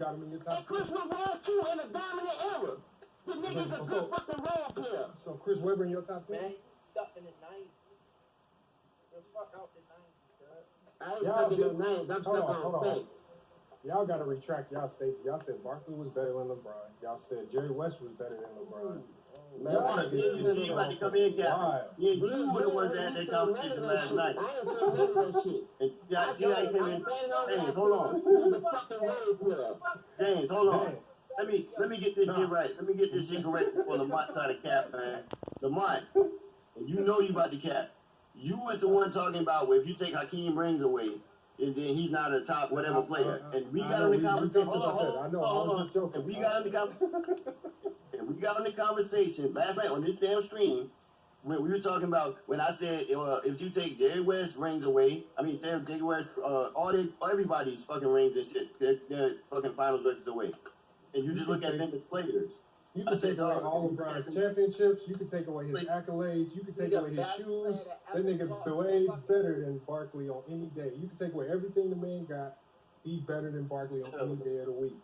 got him in your top 10. And Chris Webber was too in a dominant era. The nigga's a good fucking role player. So Chris Webber in your top 10? Man, he's stuck in the 90s. The fuck out the 90s, bro. I ain't stuck in the 90s. I'm stuck on fake. Y'all got to retract y'all statement. Y'all said Barkley was better than LeBron. Y'all said Jerry West was better than LeBron. Man, you see, you about to come in, Captain. Yeah, you were the one that had that conversation last night. I ain't saying none of that shit. And y'all see how you came in? James, hold on. He's a fucking role player. James, hold on. Let me get this shit right. Let me get this shit correct before Lamont try to cap, man. Lamont, you know you about to cap. You was the one talking about if you take Hakeem Rings away, and then he's not a top whatever player. And we got in the conversation. Hold on. And we got in the conversation. And we got in the conversation last night on this damn stream when we were talking about when I said if you take Jerry West rings away, Jerry West, everybody's fucking rings and shit, their fucking finals records away, and you just look at them as players. You can take away all of LeBron's championships. You can take away his accolades. You can take away his shoes. That nigga way better than Barkley on any day. You can take away everything the man got. He's better than Barkley on any day of the week.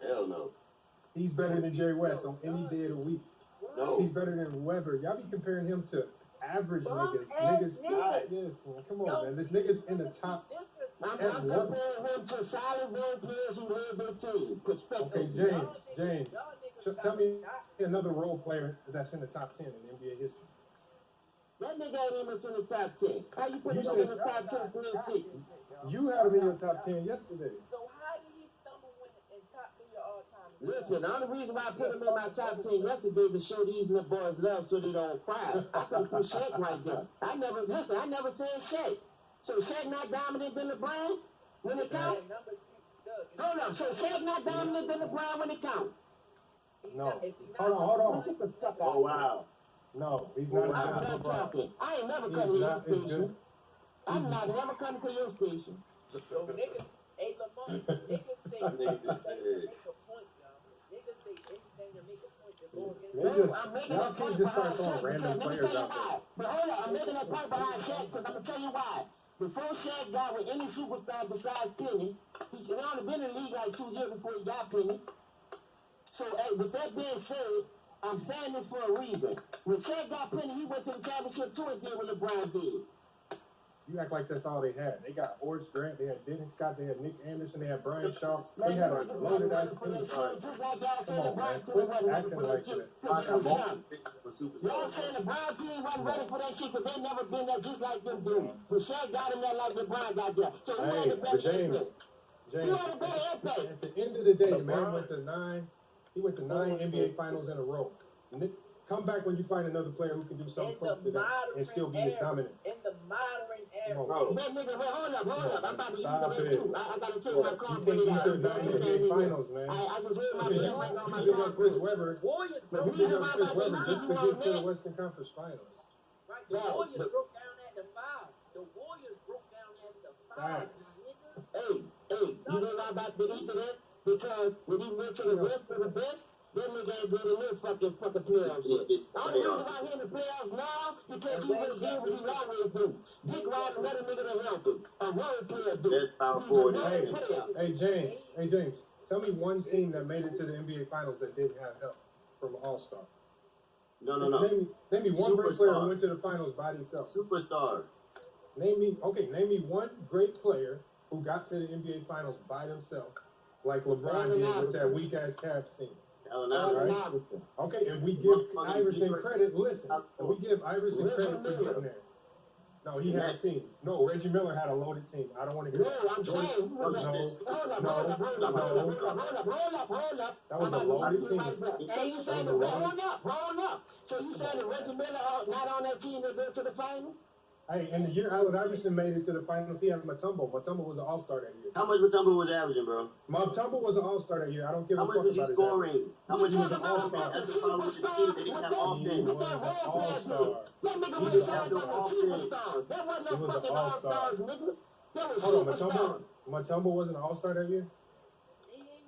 Hell no. He's better than Jerry West on any day of the week. No. He's better than Webber. Y'all be comparing him to average niggas. Yes, man. Come on, man. This nigga's in the top. I'm comparing him to solid role players who led their team. Okay, James. Tell me another role player that's in the top 10 in NBA history. That nigga ain't even in the top 10. How you put him in the top 10 for his 50? You had him in your top 10 yesterday. So how did he stumble in top 3 of all time? Listen, the only reason why I put him in my top 10 yesterday was to show these little boys love so they don't cry. I couldn't put Shaq right there. I never said Shaq. So Shaq not dominant than LeBron when it counts? Hold up, so Shaq not dominant than LeBron when it counts? No. Hold on. Oh, wow. No, he's not I'm not talking. I ain't never come to your station. I'm not never coming to your station. So niggas, hey Lamont, niggas say make a point, y'all. Niggas say anything to make a point to go against. I'm making a point behind Shaq. Let me tell you why. But hold on, I'm making a point behind Shaq because I'm going to tell you why. Before Shaq got with any superstar besides Penny, he only been in the league like 2 years before he got Penny. So, hey, with that being said, I'm saying this for a reason. When Shaq got Penny, he went to the championship too and did what LeBron did. You act like that's all they had. They got Horace Grant, they had Dennis Scott, they had Nick Anderson, they had Brian Shaw. They had a loaded ass team. Just like y'all Come on, man. said Quit acting like that. Y'all saying the Brown team wasn't ready for that shit because they never been there just like them dudes. But Shaq got him there like LeBron got there. So who had the better impact? Who had the better impact? At the end of the day, the man went to 9. He went to 9 NBA finals in a row. Come back when you find another player who can do something close to that and still be as dominant. In the modern era. Man, nigga, hold up. I'm about to use the too. I gotta take my car. You can't do 9 NBA finals, man. I just heard my shit right on my You car. got Chris Webber. Warriors But broke you down got Chris Webber just to get to the Western Conference Finals. Right, the Warriors broke down at the 5. The Warriors broke down at the 5. Hey, you know why about the East of that? Because when he went to the West for the best, that nigga ain't good in no fucking playoff shit. The only reason why he in the playoffs now because he would have did what he always do. Dick ride another nigga to help him. A role player do. That's power forward. Hey, James. Tell me one team that made it to the NBA Finals that didn't have help from an All-Star. No. Name me one great player who went to the finals by himself. Superstar. Name me one great player who got to the NBA Finals by themselves, like LeBron did with that weak-ass Cavs team. Right? Okay, and we give Iverson credit. Listen, and we give Iverson credit for getting there. No, he had a team. No, Reggie Miller had a loaded team. I don't want to get that. I'm saying. Hold up. That was a loaded team. So you saying hold up. So you saying that Reggie Miller not on that team that go to the finals? Hey, and the year Allen Iverson made it to the finals, he had Mutombo. Mutombo was an all-star that year. How much Mutombo was averaging, bro? Mutombo was an all-star that year. I don't give a fuck about it. How much was he scoring? How much was an all-star? That's the problem with the team. They didn't have offense. He was an all-star. That nigga was a superstar. That wasn't no fucking all-stars, nigga. That was superstars. Mutombo wasn't an all-star that year?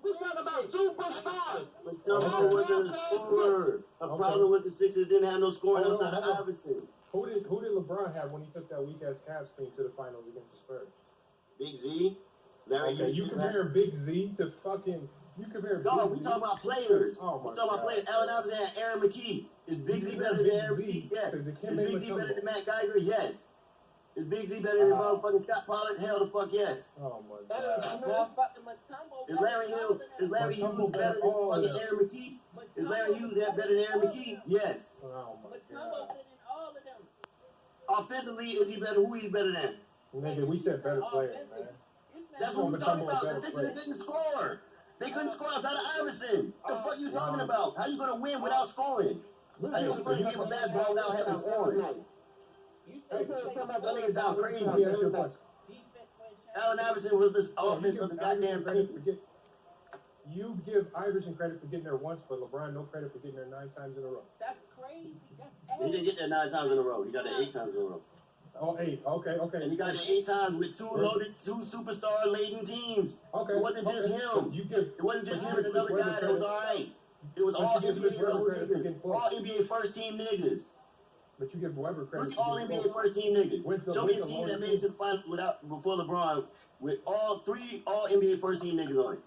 We talking about superstars. Mutombo wasn't a scorer. A problem with the Sixers didn't have no scoring outside of Iverson. Who did LeBron have when he took that weak-ass Cavs team to the finals against the Spurs? Big Z? Larry Okay, you compare Big Z to fucking. You compare. Dog, we talking about players. Oh We talking about players. Allen Iverson and Aaron McKee. Is Big Z better than Aaron McKee? Yes. Is Big Z better than Matt Geiger? Yes. Is Big Z better than motherfucking Scott Pollard? Hell the fuck yes. Oh my god. Is Larry Hughes better than fucking Aaron McKee? Is Larry Hughes better than Aaron McKee? Yes. Oh my god. Offensively, is he better? Who he's better than? Nigga, we said better players, man. That's what we're talking about. The Sixers didn't score. They couldn't score without Iverson. The fuck you talking about? How you gonna win without scoring? How you gonna play a game of basketball without having scoring? That nigga sound crazy. Allen Iverson was this offense of the goddamn team. You give Iverson credit for getting there once, but LeBron no credit for getting there 9 times in a row. That's crazy. He didn't get there 9 times in a row. He got there 8 times in a row. Oh, 8. Okay. And he got there 8 times with 2 superstar-laden teams. Okay. It wasn't just him. It wasn't just him and another guy that was all right. It was all NBA niggas. All NBA first-team niggas. But you give Weber credit. 3 all NBA first-team niggas. Show me a team that made it to the finals before LeBron with all 3 all NBA first-team niggas on it.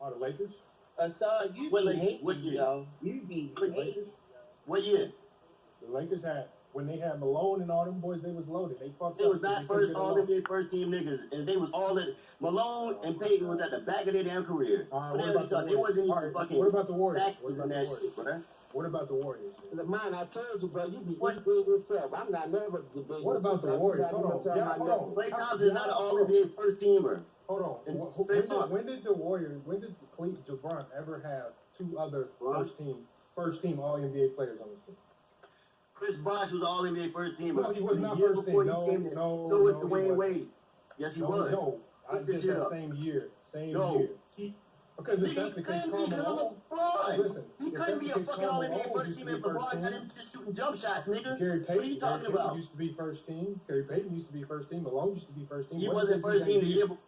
Oh, the Lakers? You be hating, yo. You be hating. What year? The Lakers had, when they had Malone and all them boys, they was loaded. They fucked It up. was not first all NBA first team niggas, and they was all in. Malone and Peyton was at the back of their damn career. They wasn't even fucking. What about the Warriors? Factors in that shit, bro. What about the Warriors? Man, I told you, bro, you be big yourself. I'm not never big. What about the Warriors? Hold on. Klay Thompson is not an all NBA first teamer. Hold on. When did the Warriors, LeBron ever have 2 other first team all NBA players on his team? Chris Bosh was all NBA first teamer. No, he was not first team. No, so was Dwayne Wade. Yes, he was. No, I just said same year. Because if that's the case, LeBron. He couldn't be a fucking all NBA first team if LeBron got him just shooting jump shots, nigga. What are you talking about? Used to be first team. Gary Payton used to be first team. Malone used to be first team. He wasn't first team the year before.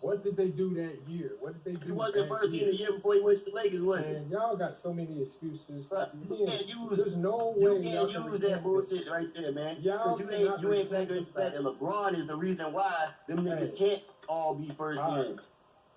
What did they do that year? What did they do? He wasn't first team the year before he went to the Lakers, was he? Man, y'all got so many excuses. There's no way you can't use that bullshit right there, man. Because you ain't factoring the fact that LeBron is the reason why them niggas can't all be first team.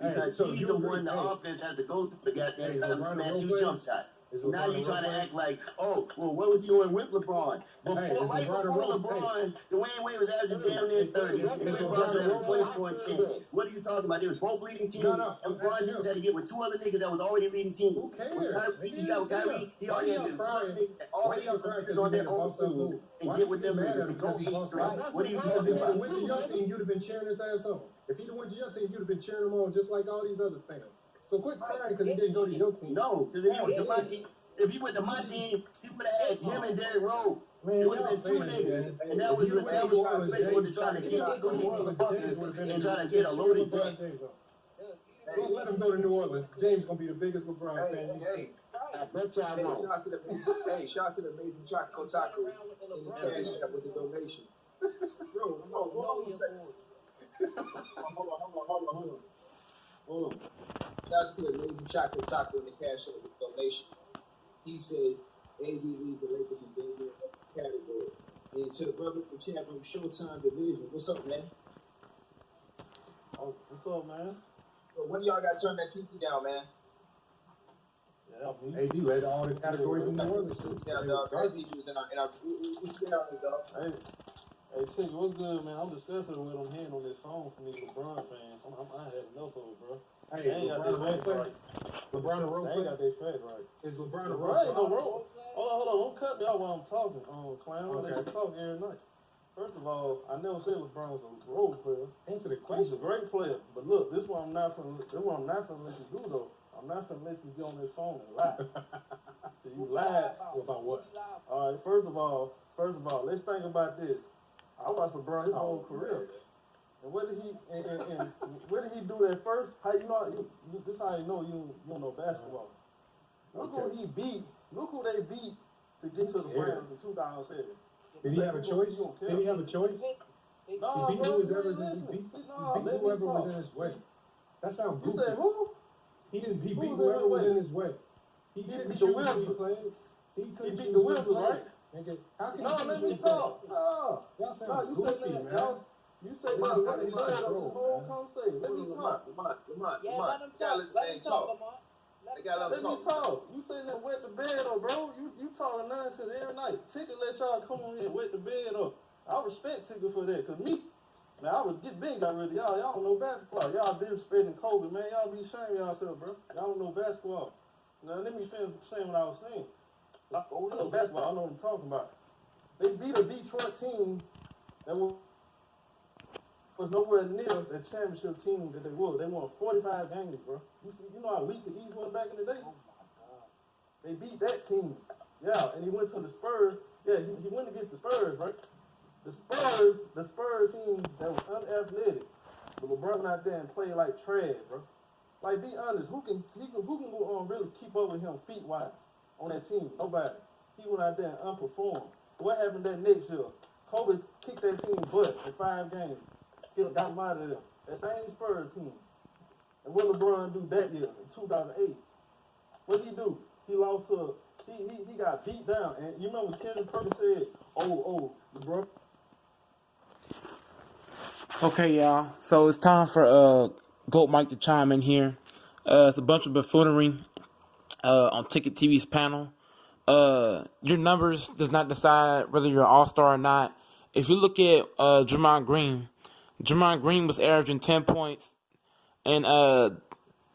Because he's the one the offense has to go through the goddamn time to smash you jump shot. So now you trying to act like, oh, well, what was he doing with LeBron? Right before LeBron, Dwayne Wade was averaging damn near 30. And Chris Bosh was averaging 24 and 10. What are you talking about? They was both leading teams. And LeBron James had to get with 2 other niggas that was already leading teams. Who cares? He got with Kyrie. He already had been 2 other niggas that already on their own team and get with them niggas to go 8 straight. What are you talking about? If he went to your team, you'd have been cheering his ass on. If he'd have went to your team, you'd have been cheering him on just like all these other fans. So quit crying because he didn't go to your team. No, because if he went to my team, if he went to my team, he would have had him and Derrick Rose. It would have been 2 niggas, and that was respectful to try to get and try to get a loaded deck. Don't let him go to New Orleans. James gonna be the biggest LeBron fan. Hey, I bet y'all know. Shout out to the Amazing Choco Taco in the cash app with the donation. Bro, hold on a second. Hold on. Shout out to the Amazing Choco Taco in the cash app with the donation. He said AD leads the Lakers in danger category. And to the brother from champ from Showtime Division, what's up, man? Oh, what's up, man? So when y'all got to turn that TV down, man? Yeah, AD led all the categories in New Orleans. Yeah, dog. AD was in our what's going on there, dog? Hey, Chick, what's good, man? I'm discussing with him hand on this phone from these LeBron fans. I had enough of it, bro. Hey, they ain't got their facts right. LeBron a role They ain't got their facts right. Is LeBron a Right, role no role. Hold on. Don't cut me out while I'm talking, clown. Okay. They talk every night. First of all, I never said LeBron was a role player. Answer the He's question. a great player. But look, this is what I'm not gonna let you do, though. I'm not gonna let you get on this phone and lie. So you lied. About what? All right, first of all, let's think about this. I watched LeBron his whole career. And what did he where did he do that first? How you know this how you know you don't know basketball. Look who he beat. Look who they beat to get to the finals in 2007. Did he have a choice? Did he have a choice? No, he beat whoever was in his way. That sounds goofy. You said who? He beat whoever was in his way. He beat the Wizards. He beat the Wizards, right? How can let me talk. Y'all sound goofy, man. You say about what he does on this whole conversation. Let me talk. Yeah, let him talk. Let him talk, Lamont. Let me talk. You sitting there wet the bed up, bro. You talking nonsense every night. Ticket let y'all come on here and wet the bed up. I respect Ticket for that, cause me, man, I would got rid of y'all. Y'all don't know basketball. Y'all disrespecting Kobe, man. Y'all be ashamed of yourself, bro. Y'all don't know basketball. Now let me finish saying what I was saying. I know basketball. I know what I'm talking about. They beat a Detroit team that was nowhere near the championship team that they were. They won 45 games, bro. You know how weak the East was back in the day? Oh my God. They beat that team. Yeah, and he went to the Spurs. Yeah, he went against the Spurs, right? The Spurs team that was unathletic. But LeBron out there and play like trash, bro. Like, be honest, who can go really keep up with him feet-wise on that team? Nobody. He went out there and unperformed. What happened that next year? Kobe kicked that team butt in 5 games. He got him out of there. That same Spurs team. And what LeBron do that year in 2008? What he do? He lost to he got beat down. And you remember Kevin Perkins said, "Oh, LeBron." Okay, y'all. So it's time for Goat Mike to chime in here. It's a bunch of buffoonery on Ticket TV's panel. Your numbers does not decide whether you're an all-star or not. If you look at Draymond Green was averaging 10 points and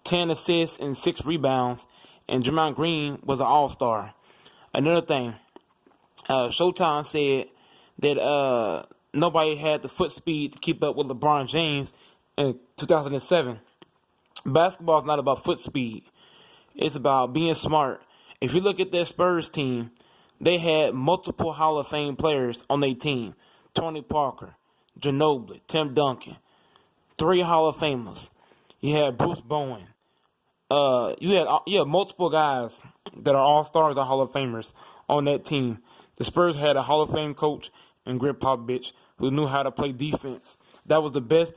10 assists and 6 rebounds, and Draymond Green was an all-star. Another thing, Showtime said that nobody had the foot speed to keep up with LeBron James in 2007. Basketball is not about foot speed. It's about being smart. If you look at their Spurs team, they had multiple Hall of Fame players on their team. Tony Parker, Ginobili, Tim Duncan. 3 Hall of Famers. You had Bruce Bowen. You had multiple guys that are all-stars or Hall of Famers on that team. The Spurs had a Hall of Fame coach in Greg Popovich who knew how to play defense. That was the best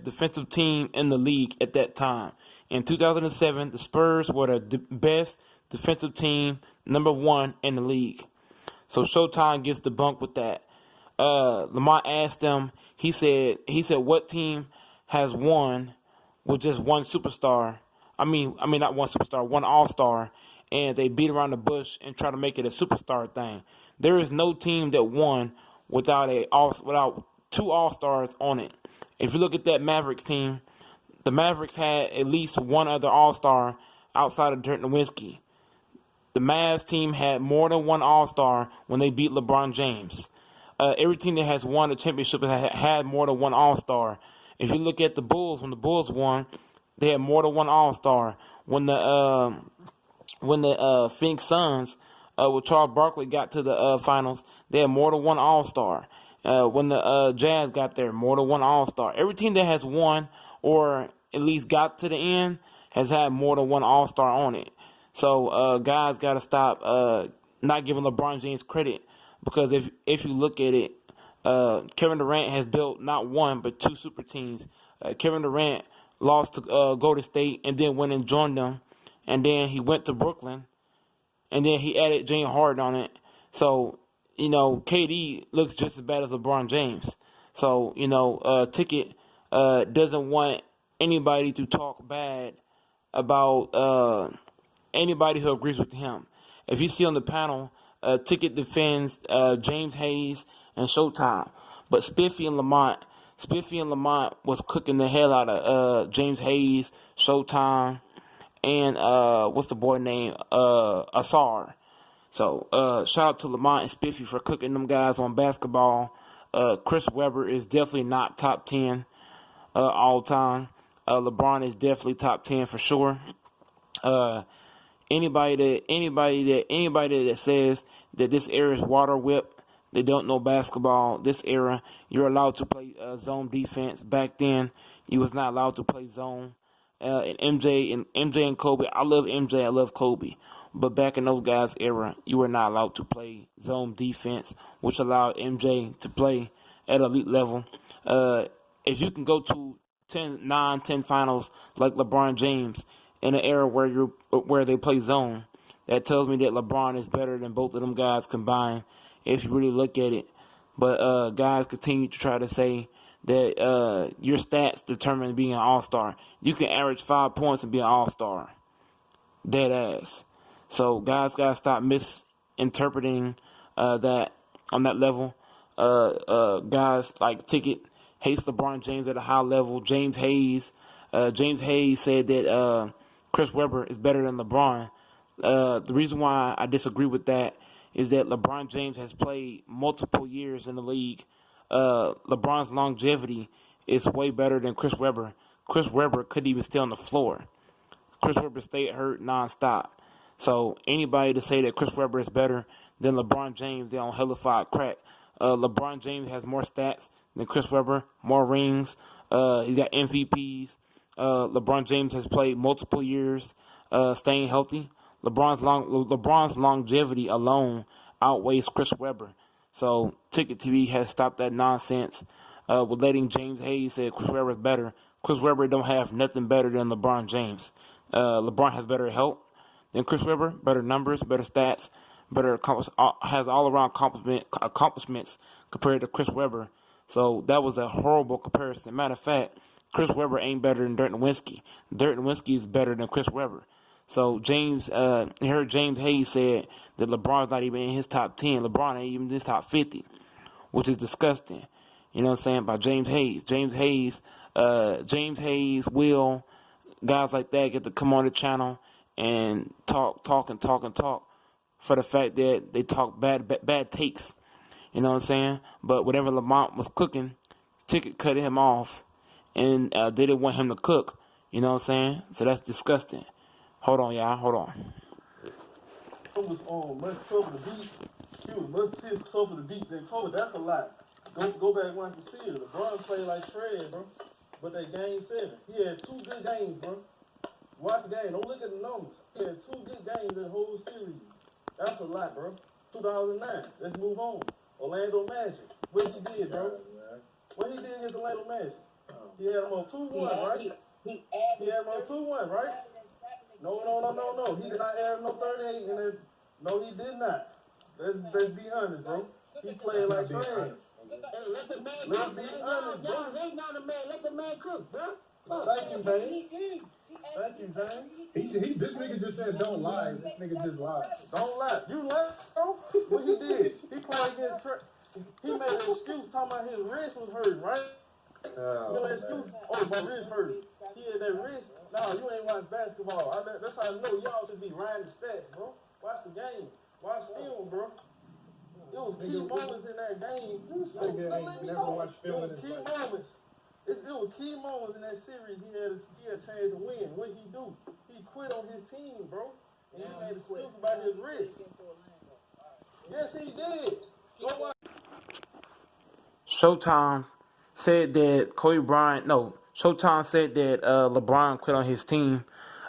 defensive team in the league at that time. In 2007, the Spurs were the best defensive team, number 1 in the league. So Showtime gets debunked with that. Lamont asked them. He said, what team has won with just one superstar? I mean, not one superstar, one all-star, and they beat around the bush and try to make it a superstar thing. There is no team that won without 2 all-stars on it. If you look at that Mavericks team, the Mavericks had at least one other all-star outside of Dirk Nowitzki. The Mavs team had more than one all-star when they beat LeBron James. Every team that has won a championship had more than one all-star. If you look at the Bulls, when the Bulls won, they had more than one all-star. When the Phoenix Suns, with Charles Barkley, got to the finals, they had more than one all-star. When the Jazz got there, more than one all-star. Every team that has won or at least got to the end has had more than one all-star on it. So guys got to stop not giving LeBron James credit, because if you look at it, Kevin Durant has built not one but 2 super teams. Kevin Durant lost to Golden State and then went and joined them, and then he went to Brooklyn, and then he added James Harden on it. So, KD looks just as bad as LeBron James. So, Ticket doesn't want anybody to talk bad about anybody who agrees with him. If you see on the panel, Ticket defends James Hayes and Showtime. But Spiffy and Lamont was cooking the hell out of James Hayes, Showtime, and what's the boy name? Asar. So shout out to Lamont and Spiffy for cooking them guys on basketball. Chris Webber is definitely not top 10 all time. LeBron is definitely top 10 for sure. Anybody that says that this era is water whip, they don't know basketball. This era, you're allowed to play zone defense. Back then, you was not allowed to play zone. And MJ and Kobe, I love MJ, I love Kobe, but back in those guys' era, you were not allowed to play zone defense, which allowed MJ to play at elite level. If you can go to 10 finals like LeBron James in an era where they play zone, that tells me that LeBron is better than both of them guys combined, if you really look at it. But guys continue to try to say that your stats determine being an all-star. You can average 5 points and be an all-star. Dead ass. So guys gotta stop misinterpreting that on that level. Guys like Ticket hates LeBron James at a high level. James Hayes said that Chris Webber is better than LeBron. The reason why I disagree with that is that LeBron James has played multiple years in the league. LeBron's longevity is way better than Chris Webber. Chris Webber couldn't even stay on the floor. Chris Webber stayed hurt nonstop. So anybody to say that Chris Webber is better than LeBron James, they on hellified crack. LeBron James has more stats than Chris Webber, more rings. He got MVPs. LeBron James has played multiple years, staying healthy. LeBron's longevity alone outweighs Chris Webber. So Ticket TV has stopped that nonsense with letting James Hayes say Chris Webber is better. Chris Webber don't have nothing better than LeBron James. LeBron has better health than Chris Webber, better numbers, better stats, has all-around accomplishments compared to Chris Webber. So that was a horrible comparison. Matter of fact, Chris Webber ain't better than Dirk Nowitzki. Dirk Nowitzki is better than Chris Webber. So James Hayes said that LeBron's not even in his top 10. LeBron ain't even in his top 50, which is disgusting. You know what I'm saying? By James Hayes. James Hayes, Will, guys like that get to come on the channel and talk for the fact that they talk bad takes. You know what I'm saying? But whenever Lamont was cooking, Ticket cut him off and they didn't want him to cook. You know what I'm saying? So that's disgusting. Hold on, y'all. Hold on. It was much tougher to beat. She was much tougher to beat than Kobe. That's a lot. Go back and watch the series. LeBron played like Fred, bro. But they game 7. He had 2 good games, bro. Watch the game. Don't look at the numbers. He had 2 good games in the whole series. That's a lot, bro. 2009. Let's move on. Orlando Magic. What he did, bro? What he did against Orlando Magic? He had him on 2-1, right? He had him on 2-1, right? No. He did not add no 38 in it. No, he did not. Let's be honest, bro. He played like trash. Hey, let the man Let's cook, be man. honest, bro. Y'all hating on the man. Let the man cook, bro. Thank you, James. Thank you, James. This nigga just said don't lie. This nigga just lied. Don't lie. You lie, bro. What he did? He played against he made an excuse talking about his wrist was hurt, right? Your excuse? Oh, my wrist hurt. He had that wrist. No, you ain't watch basketball. That's how I know y'all should be riding the stats, bro. Watch the game. Watch film, bro. It was key moments in that game. Nigga ain't never watched film in his Key life. moments. It was key moments in that series. He had a chance to win. What he do? He quit on his team, bro. And he made a excuse about his wrist. Yes, he did. Go watch. Showtime said that Showtime said that LeBron quit on his team.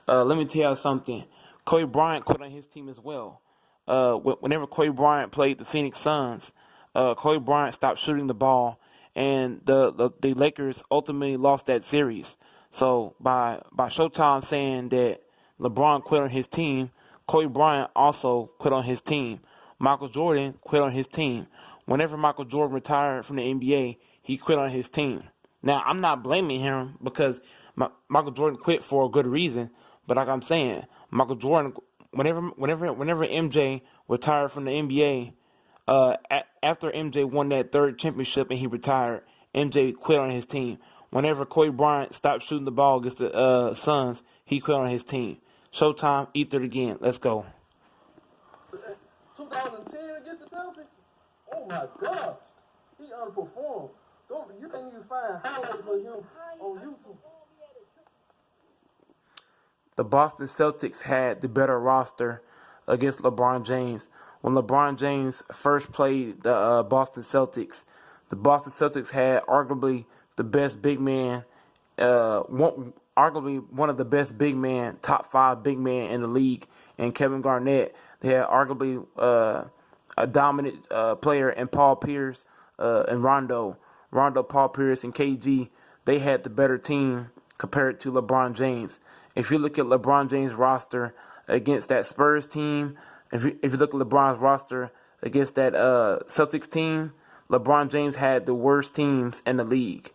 Let me tell you something. Kobe Bryant quit on his team as well. Whenever Kobe Bryant played the Phoenix Suns, Kobe Bryant stopped shooting the ball, and the Lakers ultimately lost that series. So by Showtime saying that LeBron quit on his team, Kobe Bryant also quit on his team. Michael Jordan quit on his team. Whenever Michael Jordan retired from the NBA, he quit on his team. Now, I'm not blaming him because Michael Jordan quit for a good reason. But like I'm saying, Michael Jordan, whenever MJ retired from the NBA, after MJ won that 3rd championship and he retired, MJ quit on his team. Whenever Kobe Bryant stopped shooting the ball against the Suns, he quit on his team. Showtime, eat it again. Let's go. 2010 against the Celtics? Oh my God. He underperformed. You can't even find highlights of him on YouTube. The Boston Celtics had the better roster against LeBron James. When LeBron James first played the Boston Celtics had arguably the best big man, arguably one of the best big man, top 5 big man in the league, and Kevin Garnett. They had arguably a dominant player in Paul Pierce and Rondo, Paul Pierce, and KG. They had the better team compared to LeBron James. If you look at LeBron James' roster against that Spurs team, if you look at LeBron's roster against that Celtics team, LeBron James had the worst teams in the league.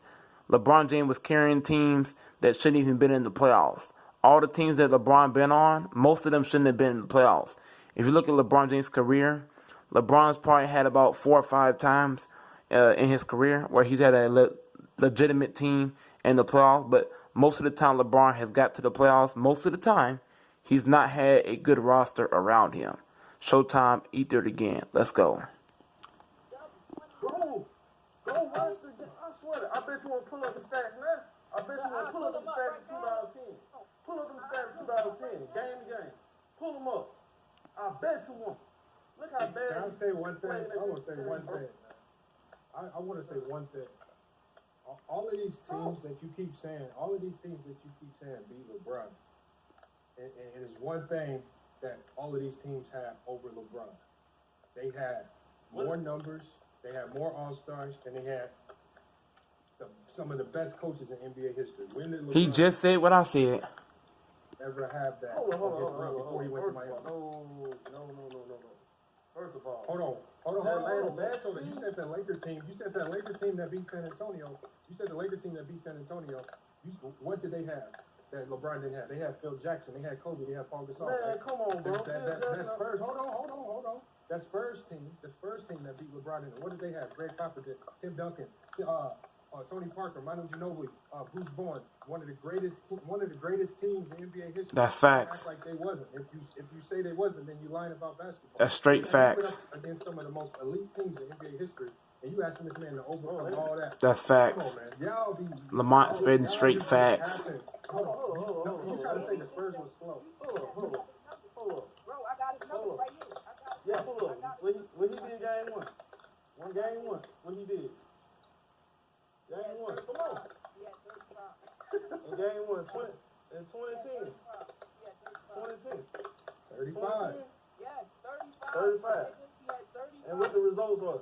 LeBron James was carrying teams that shouldn't even been in the playoffs. All the teams that LeBron been on, most of them shouldn't have been in the playoffs. If you look at LeBron James' career, LeBron's probably had about 4 or 5 times in his career where he's had a legitimate team in the playoffs. But most of the time LeBron has got to the playoffs, most of the time, he's not had a good roster around him. Showtime, eat it again. Let's go. Go watch the game. I swear to, I bet you won't pull up the stats now. I bet you won't pull up the stats in 2010. Pull up the stats in 2010, game to game. Pull them up. I bet you won't. Look how bad. Can I say one thing? I want to say one thing, man. I want to say one thing. All of these teams that you keep saying, beat LeBron. And it's one thing that all of these teams have over LeBron. They had more numbers, they had more All-Stars, and they had some of the best coaches in NBA history. When did LeBron He just said what I said. ever have that Hold on. before he went to Miami? No. First of all. Hold on. Bad So you said that Laker team. You said that Laker team that beat San Antonio. What did they have that LeBron didn't have? They had Phil Jackson. They had Kobe. They had Paul Gasol. Man, come on, bro. That Spurs. Hold on. That Spurs team that beat LeBron. What did they have? Greg Popovich, Tim Duncan, Tony Parker, Manu Ginobili, Bruce Bowen. One of the greatest teams in NBA history. That's facts. Act like they wasn't. If you say they wasn't, then you lying about basketball. That's straight facts. Against some of the most elite teams in NBA history, and you asking this man to overcome all that. That's facts. Come on, man. Y'all be Lamont spitting straight facts. Hold on. You trying to say the Spurs was slow? Hold up. Bro, I got his number right here. Yeah, hold up. When he did game one. When he did. Game one. Come on. He had 35. In game one, 2010. 35. Yes, 35. 35. He had 35. And what the results was?